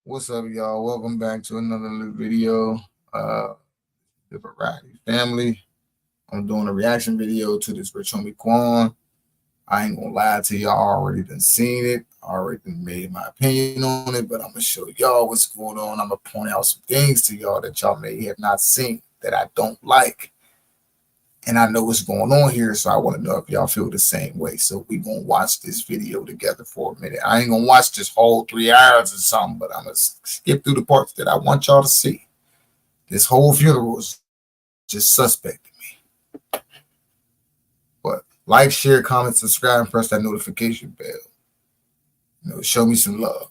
What's up, y'all? Welcome back to another little video. The Variety Family. I'm doing a reaction video to this Rich Homie Quan. I ain't gonna lie to y'all, I already done seen it. I already done made my opinion on it, but I'm gonna show y'all what's going on. I'm gonna point out some things to y'all that y'all may have not seen that I don't like. And I know what's going on here, so I want to know if y'all feel the same way. So we gonna watch this video together for a minute. I ain't gonna watch this whole 3 hours or something, but I'm gonna skip through the parts that I want y'all to see. This whole funeral is just suspect to me. But like, share, comment, subscribe, and press that notification bell. Show me some love.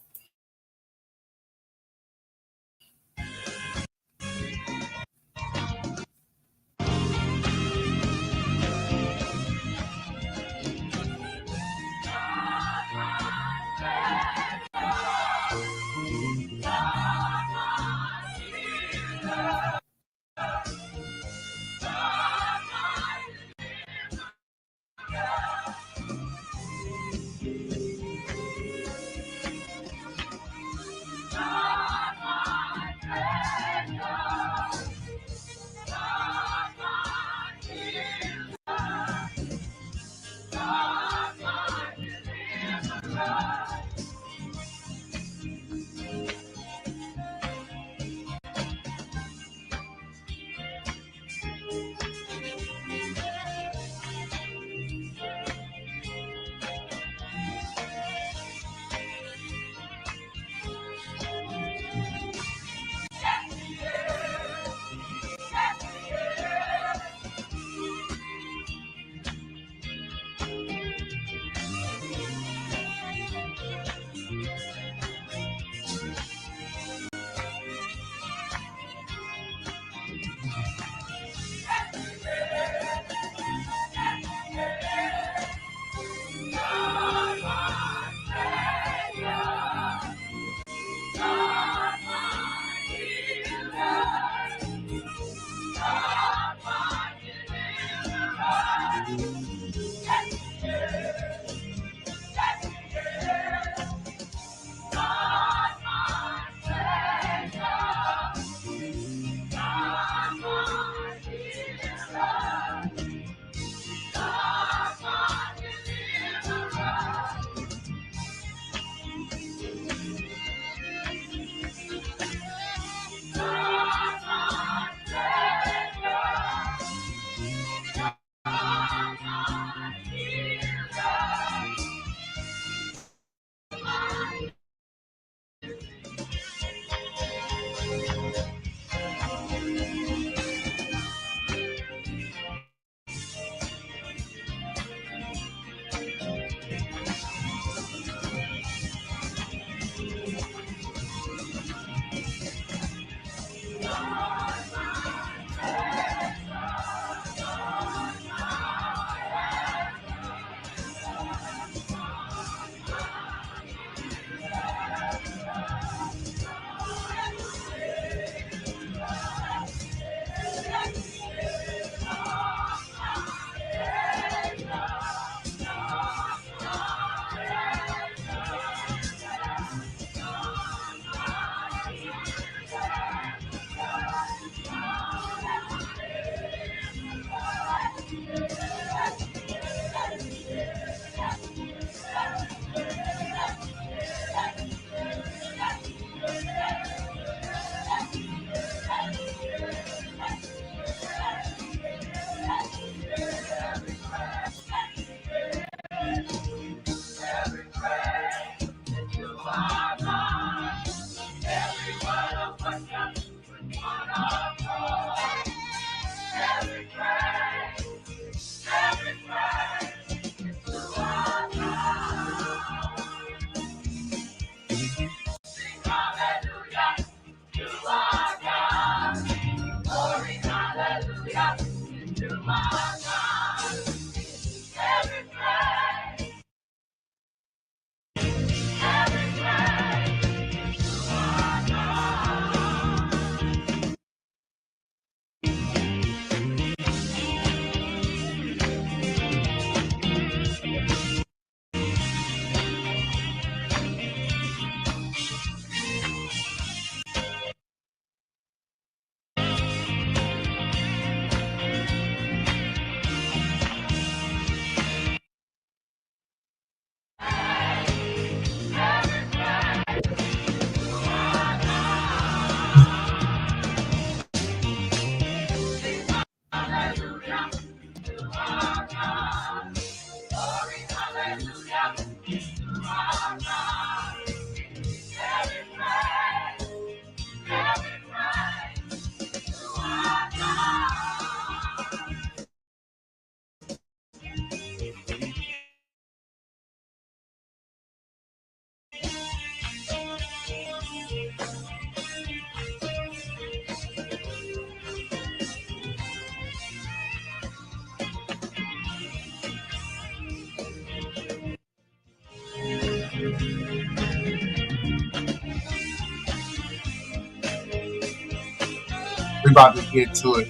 We about to get to it.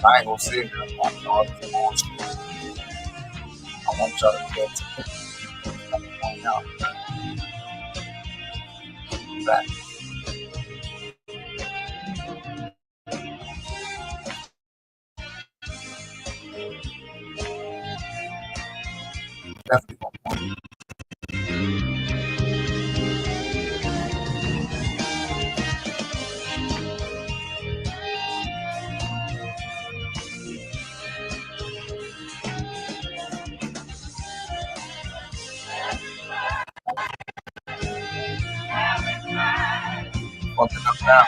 I ain't gonna sit here and watch all this bullshit. I want y'all to get to it. I'm going out. Back. Definitely gonna want it. Fucking up now.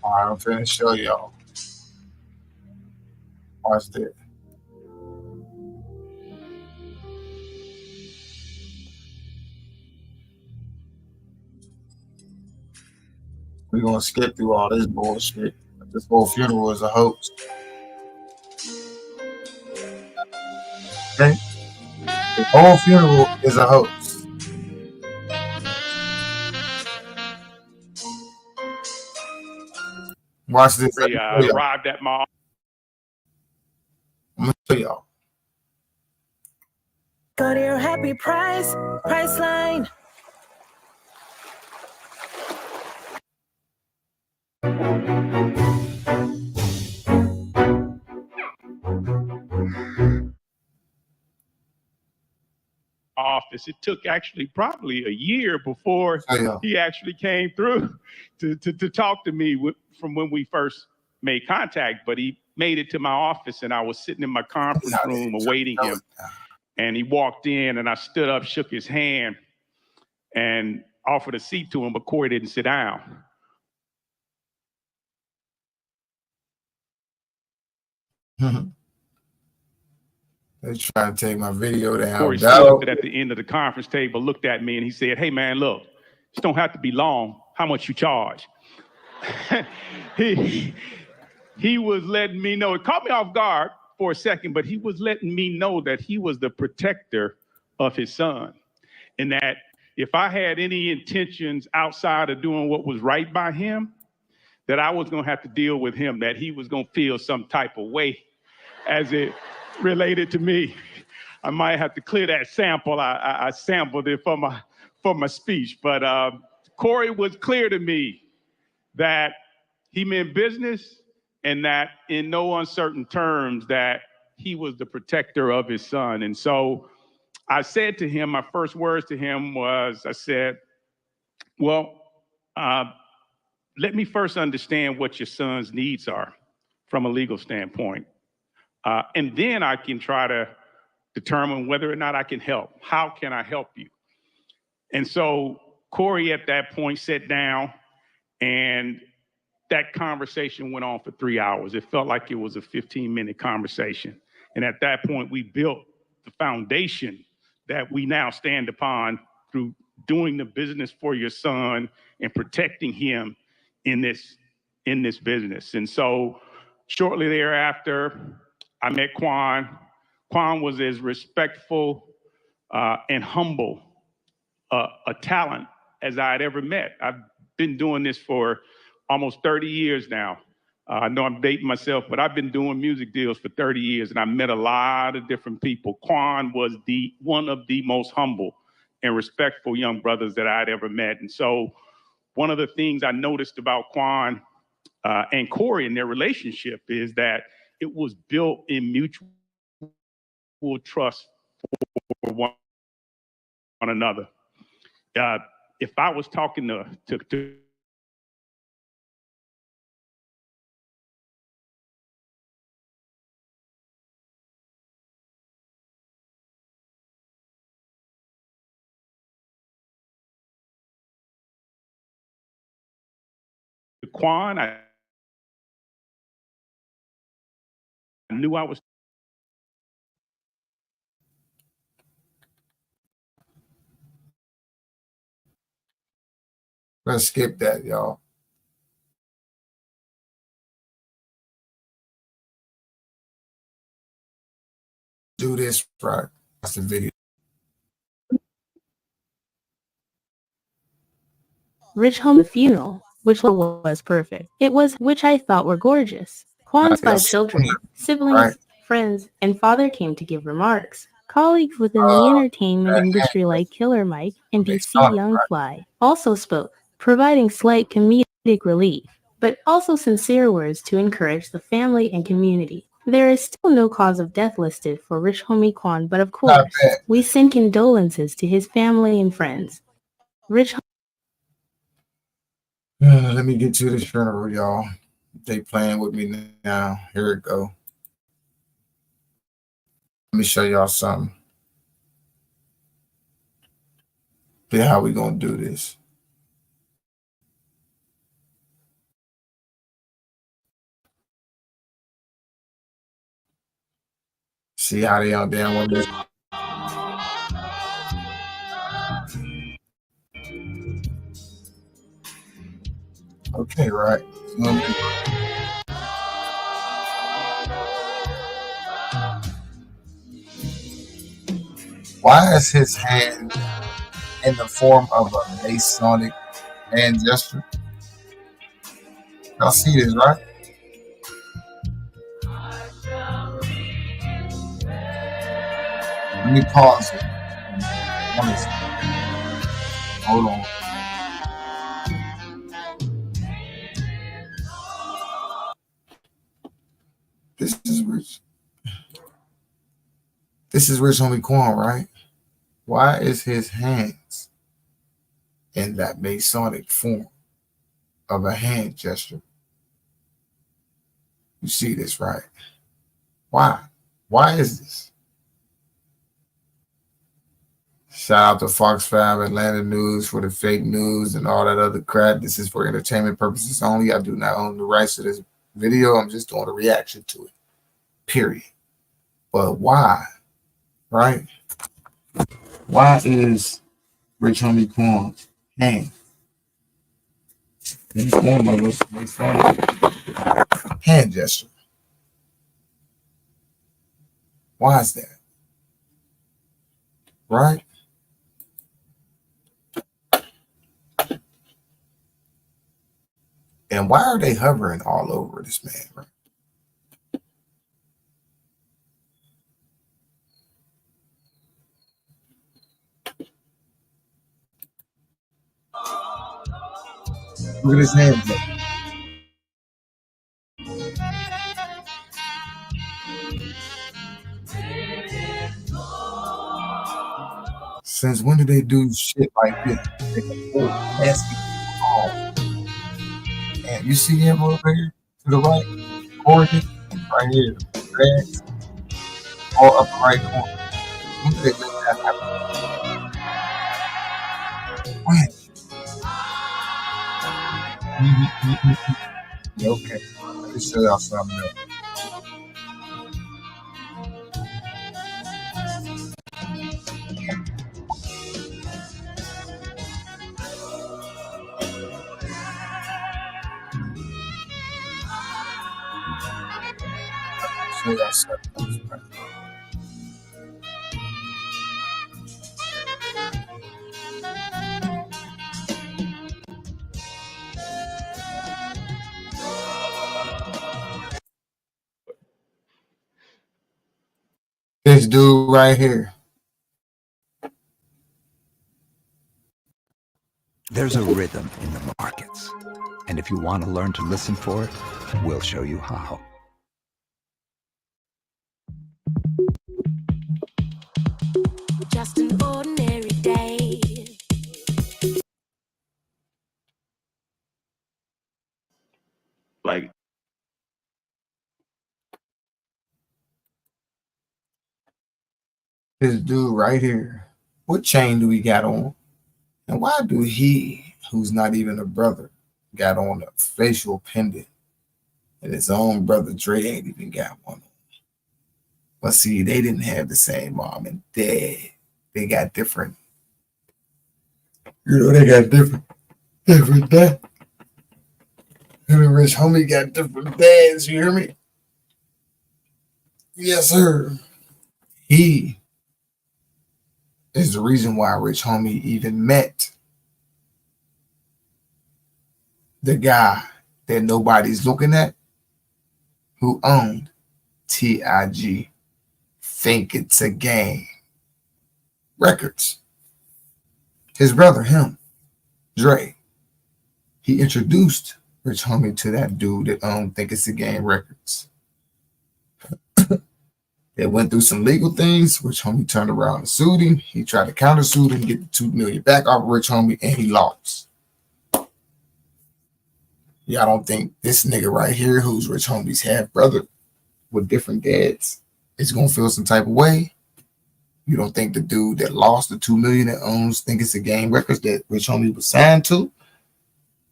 All right, I'm finna show y'all. Watch this. We're gonna skip through all this bullshit. This whole funeral is a hoax. Okay? The whole funeral is a hoax. Watch this. We arrived at my. I'm gonna show y'all. Go to your happy price, Priceline. Office. It took actually probably a year before he actually came through to talk to me from when we first made contact. But he made it to my office, and I was sitting in my conference room awaiting him. And he walked in, and I stood up, shook his hand, and offered a seat to him, but Corey didn't sit down. They trying to take my video down. Corey stood at the end of the conference table, looked at me, and he said, "Hey, man, look, this don't have to be long. How much you charge?" he was letting me know. It caught me off guard for a second, but he was letting me know that he was the protector of his son, and that if I had any intentions outside of doing what was right by him, that I was going to have to deal with him, that he was going to feel some type of way as it related to me. I might have to clear that sample. I sampled it for my speech, but Corey was clear to me that he meant business, and that in no uncertain terms that he was the protector of his son. And so I said to him, my first words to him was, I said, well, let me first understand what your son's needs are from a legal standpoint. And then I can try to determine whether or not I can help. How can I help you? And so Corey at that point sat down, and that conversation went on for 3 hours. It felt like it was a 15-minute conversation. And at that point, we built the foundation that we now stand upon through doing the business for your son and protecting him in this business. And so shortly thereafter, I met Quan. Quan was as respectful and humble a talent as I had ever met. I've been doing this for almost 30 years now. I know I'm dating myself, but I've been doing music deals for 30 years, and I met a lot of different people. Quan was one of the most humble and respectful young brothers that I'd ever met. And so one of the things I noticed about Quan and Corey in their relationship is that it was built in mutual trust for one another. If I was talking to Quan, I knew I was. Let's skip that, y'all. do this right. That's the video. Rich home funeral, which was perfect. It was, which I thought were gorgeous. Kwan's 5 children, siblings, right? friends, and father came to give remarks. Colleagues within the entertainment industry like Killer Mike and BC Young Fly also spoke, providing slight comedic relief, but also sincere words to encourage the family and community. There is still no cause of death listed for Rich Homie Kwan, but of course, we send condolences to his family and friends. Rich. Let me get to this funeral, y'all. They playing with me now. Here it go. Let me show y'all something. See how we gonna do this. See how they out there with this. Okay, right. Why is his hand in the form of a Masonic hand gesture? Y'all see this, right? Let me pause it. Hold on. This is Rich. This is Rich Homie Kwan, right? Why is his hands in that Masonic form of a hand gesture? You see this, right? Why? Why is this? Shout out to Fox 5 Atlanta News for the fake news and all that other crap. This is for entertainment purposes only. I do not own the rights to this video. I'm just doing a reaction to it. Period. But why? Right? Why is Rich Homie Kwan's hand in the form of a Masonic hand gesture? Why is that? Right? And why are they hovering all over this man, right? Look at his hands. Since when do they do shit like this? They can pull nasty off. And you see him over here to the right, Oregon, right here, Reds, all up the right corner. When did they make that happen? When? Okay, let me show y'all something else. Show y'all something else, right? This dude right here. There's a rhythm in the markets, and if you want to learn to listen for it, we'll show you how. Just an ordinary day. Like, This dude right here. What chain do we got on? And why do he, who's not even a brother, got on a facial pendant and his own brother Dre ain't even got one on? But see, they didn't have the same mom and dad. They got different. You know, they got different dads. And the Rich Homie got different dads, you hear me? Yes, sir. He is the reason why Rich Homie even met the guy that nobody's looking at who owned TIG Think It's a Game Records. His brother, him, Dre, he introduced Rich Homie to that dude that owned Think It's a Game Records. They went through some legal things. Rich Homie turned around and sued him. He tried to countersue him, get the $2 million back off of Rich Homie, and he lost. Y'all don't think this nigga right here, who's Rich Homie's half brother with different dads, is gonna feel some type of way? You don't think the dude that lost the $2 million that owns Think It's a Game Records that Rich Homie was signed to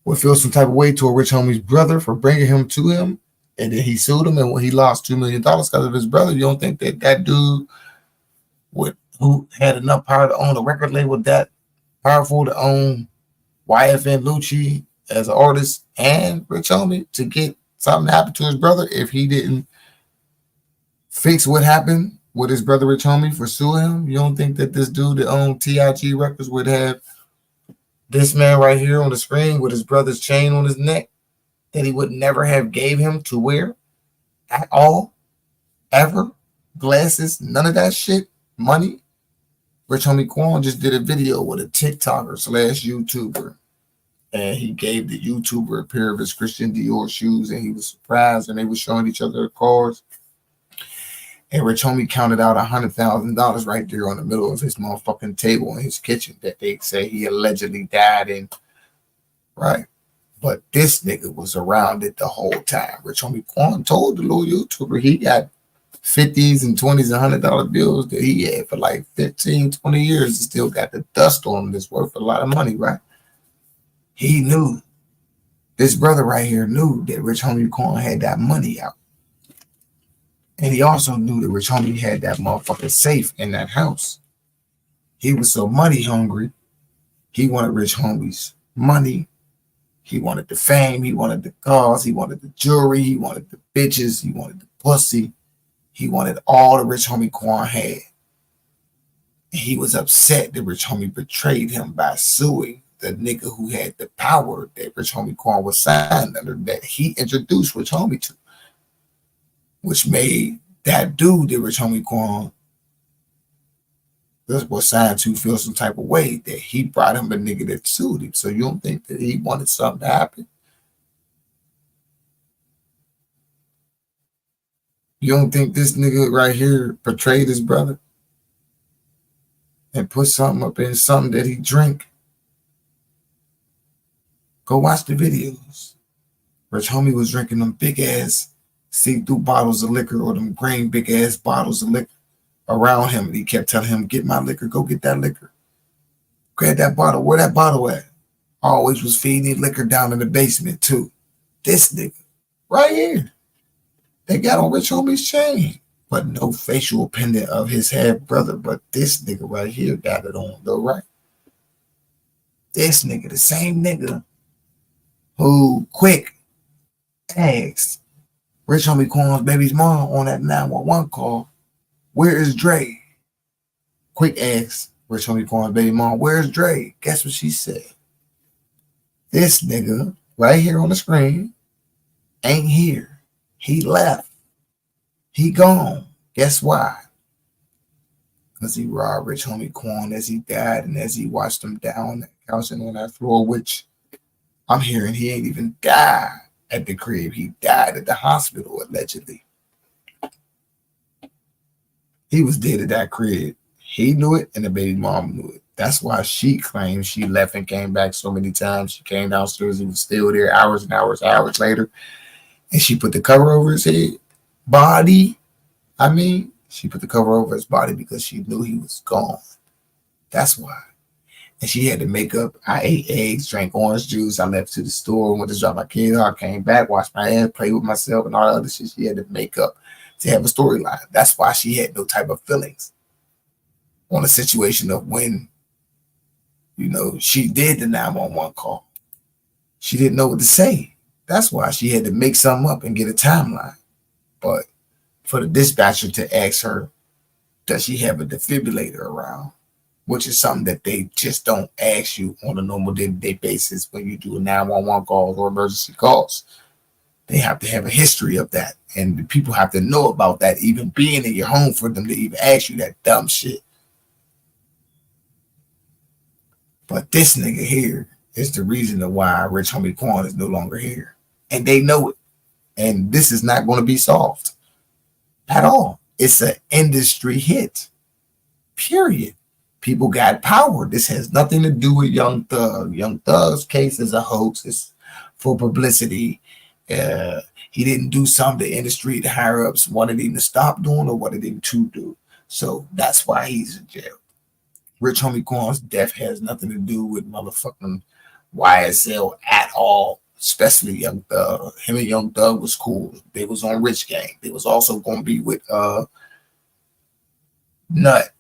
would feel some type of way to a Rich Homie's brother for bringing him to him, and then he sued him, and when he lost $2 million because of his brother, you don't think that that dude who had enough power to own a record label that powerful to own YFN Lucci as an artist and Rich Homie to get something to happen to his brother if he didn't fix what happened with his brother Rich Homie for suing him? You don't think that this dude that owned TIG Records would have this man right here on the screen with his brother's chain on his neck that he would never have gave him to wear at all, ever? Glasses, none of that shit, money. Rich Homie Quan just did a video with a TikToker / YouTuber, and he gave the YouTuber a pair of his Christian Dior shoes, and he was surprised, and they were showing each other the cars. And Rich Homie counted out $100,000 right there on the middle of his motherfucking table in his kitchen that they say he allegedly died in, right? But this nigga was around it the whole time. Rich Homie Quan told the little YouTuber he got 50s and 20s and $100 bills that he had for like 15, 20 years and still got the dust on him that's worth a lot of money, right? He knew, this brother right here knew that Rich Homie Quan had that money out. And he also knew that Rich Homie had that motherfucking safe in that house. He was so money hungry. He wanted Rich Homie's money. He wanted the fame. He wanted the cars. He wanted the jewelry. He wanted the bitches. He wanted the pussy. He wanted all the Rich Homie Quan had. And he was upset that Rich Homie betrayed him by suing the nigga who had the power that Rich Homie Quan was signed under, that he introduced Rich Homie to, which made that dude that Rich Homie Quan was signed to feel some type of way that he brought him a nigga that sued him. So you don't think that he wanted something to happen? You don't think this nigga right here betrayed his brother and put something up in something that he drank? Go watch the videos. Rich Homie was drinking them big ass see-through bottles of liquor, or them green big ass bottles of liquor around him. And he kept telling him, get my liquor, go get that liquor. Grab that bottle. Where that bottle at? Always was feeding liquor down in the basement too. This nigga right here. They got on Rich Homie's chain, but no facial pendant of his half brother. But this nigga right here got it on though, right? This nigga, the same nigga who quick asked Rich Homie Quan's baby's mom on that 911 call, where is Dre? Quick asked Rich Homie Quan's baby mom, where's Dre? Guess what she said? This nigga right here on the screen ain't here. He left. He gone. Guess why? Because he robbed Rich Homie Quan as he died and as he watched him down on that couch and on that floor, which I'm hearing he ain't even died at the crib. He died at the hospital, allegedly. He was dead at that crib. He knew it and the baby mom knew it. That's why she claims she left and came back so many times. She came downstairs, he was still there hours and hours later. And she put the cover over his head. She put the cover over his body because she knew he was gone. That's why. And she had to make up. I ate eggs, drank orange juice. I left to the store, went to drop my kids off, came back, washed my hands, played with myself, and all the other shit she had to make up to have a storyline. That's why she had no type of feelings on a situation of when, she did the 911 call. She didn't know what to say. That's why she had to make something up and get a timeline. But for the dispatcher to ask her does she have a defibrillator around? Which is something that they just don't ask you on a normal day-to-day basis when you do 911 calls or emergency calls. They have to have a history of that. And the people have to know about that, even being in your home, for them to even ask you that dumb shit. But this nigga here is the reason why Rich Homie Quan is no longer here. And they know it. And this is not going to be solved at all. It's an industry hit. Period. People got power. This has nothing to do with Young Thug. Young Thug's case is a hoax. It's for publicity. He didn't do something the industry, the higher ups wanted him to stop doing or wanted him to do. So that's why he's in jail. Rich Homie Quan's death has nothing to do with motherfucking YSL at all, especially Young Thug. Him and Young Thug was cool. They was on Rich Gang. They was also going to be with Nut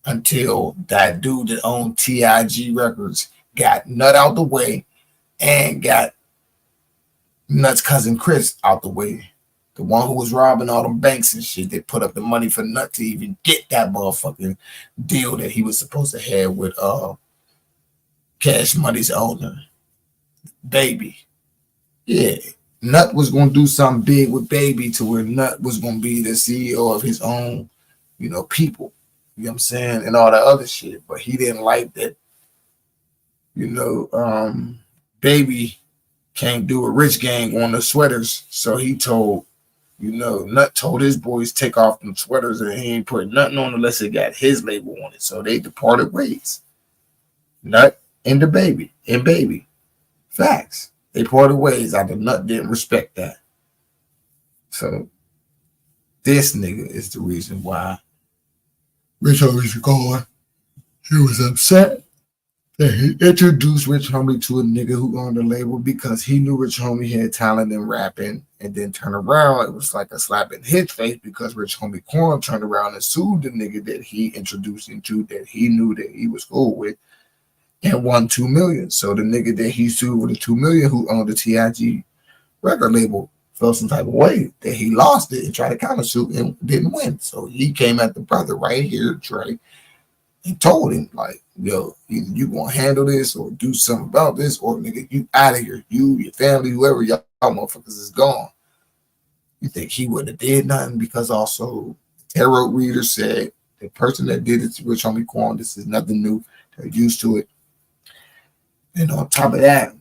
until that dude that owned TIG Records got Nut out the way and got Nut's cousin Chris out the way. The one who was robbing all them banks and shit. They put up the money for Nut to even get that motherfucking deal that he was supposed to have with Cash Money's owner, Baby. Yeah, Nut was going to do something big with Baby to where Nut was going to be the CEO of his own, people. You know what I'm saying? And all that other shit. But he didn't like that, Baby can't do a Rich Gang on the sweaters. So he told, Nut told his boys take off them sweaters and he ain't put nothing on unless it got his label on it. So they departed ways. Nut and the Baby. Facts. They parted ways after Nut didn't respect that. So this nigga is the reason why Rich Homie Quan, he was upset that he introduced Rich Homie to a nigga who owned the label because he knew Rich Homie had talent in rapping, and then turn around, it was like a slap in his face because Rich Homie Quan turned around and sued the nigga that he introduced him to, that he knew that he was cool with, and won $2 million. So the nigga that he sued with the $2 million, who owned the TIG record label, felt some type of way that he lost it and tried to countersue and didn't win. So he came at the brother right here, Trey, and told him, like, yo, either you gonna handle this or do something about this, or nigga, you out of here. You, your family, whoever, y'all motherfuckers is gone. You think he wouldn't have did nothing? Because also tarot reader said the person that did it to Rich Homie Quan, this is nothing new. They're used to it. And on top of that,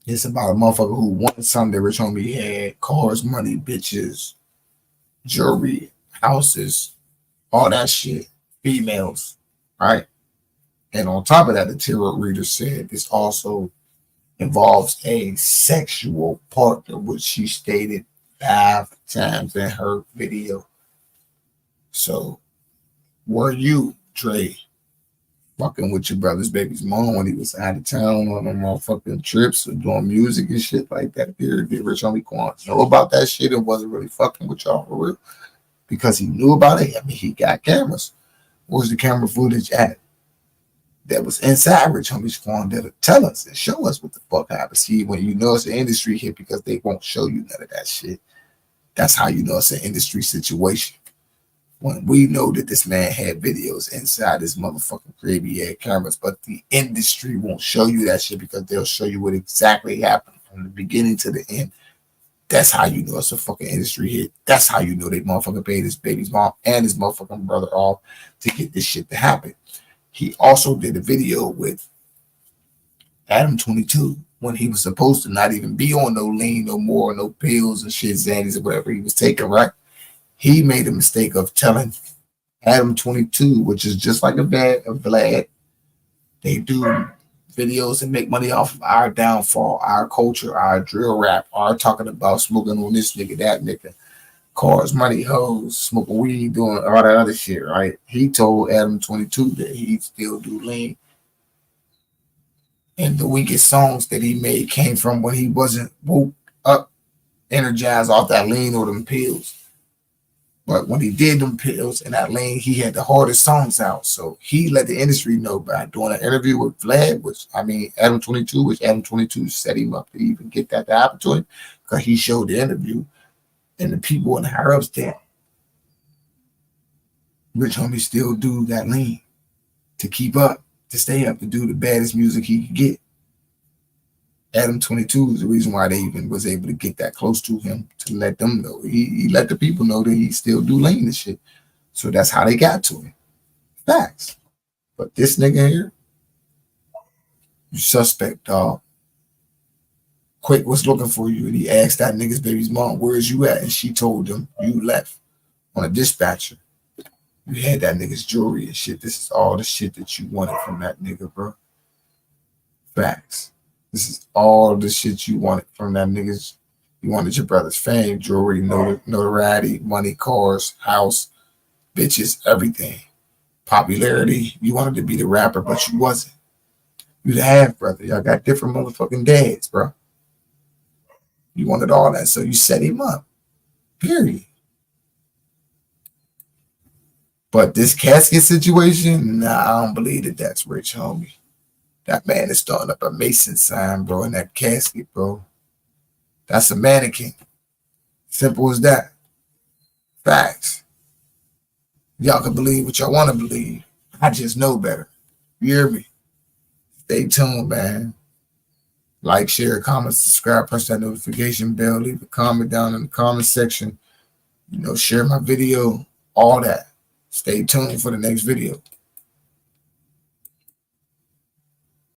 it's about a motherfucker who wanted something that Rich Homie had: cars, money, bitches, jewelry, houses, all that shit, females, right? And on top of that, the tarot reader said this also involves a sexual partner, which she stated 5 times in her video. So, were you, Dre, fucking with your brother's baby's mom when he was out of town on them motherfucking trips or doing music and shit like that? Did Rich Homie Quan know about that shit and wasn't really fucking with y'all for real? Because he knew about it. I mean, he got cameras. Where's the camera footage at that was inside Rich Homie Quan that'll tell us and show us what the fuck happened? See, when you know it's an industry hit, because they won't show you none of that shit. That's how you know it's an industry situation. When we know that this man had videos inside his motherfucking crib, he had cameras, but the industry won't show you that shit because they'll show you what exactly happened from the beginning to the end. That's how you know it's a fucking industry hit. That's how you know they motherfucking paid his baby's mom and his motherfucking brother off to get this shit to happen. He also did a video with Adam 22 when he was supposed to not even be on no lean no more, no pills and shit, Xannies or whatever he was taking, right? He made a mistake of telling Adam 22, which is just like a Vlad. They do videos and make money off of our downfall, our culture, our drill rap, our talking about smoking on this nigga, that nigga, cars, money, hoes, smoking weed, doing all that other shit, right? He told Adam 22 that he still do lean. And the weakest songs that he made came from when he wasn't woke up, energized off that lean or them pills. But when he did them pills and that lean, he had the hardest songs out. So he let the industry know by doing an interview with Vlad, Adam 22, which Adam 22 set him up to even get that to happen to him, because he showed the interview and the people in the higher ups there. Rich Homie still do that lean to keep up, to stay up, to do the baddest music he could get. Adam 22 is the reason why they even was able to get that close to him, to let them know. He let the people know that he still do lane and shit. So that's how they got to him. Facts. But this nigga here, you suspect, dog. Quake was looking for you, and he asked that nigga's baby's mom, where's you at? And she told him you left on a dispatcher. You had that nigga's jewelry and shit. This is all the shit that you wanted from that nigga, bro. Facts. This is all the shit you wanted from that nigga's. You wanted your brother's fame, jewelry, notoriety, money, cars, house, bitches, everything. Popularity. You wanted to be the rapper, but you wasn't. You the half brother. Y'all got different motherfucking dads, bro. You wanted all that, so you set him up. Period. But this casket situation, nah, I don't believe that that's Rich Homie. That man is starting up a Mason sign, bro, in that casket, bro. That's a mannequin. Simple as that. Facts. Y'all can believe what y'all want to believe. I just know better. You hear me? Stay tuned, man. Like, share, comment, subscribe, press that notification bell, leave a comment down in the comment section. You know, share my video, all that. Stay tuned for the next video.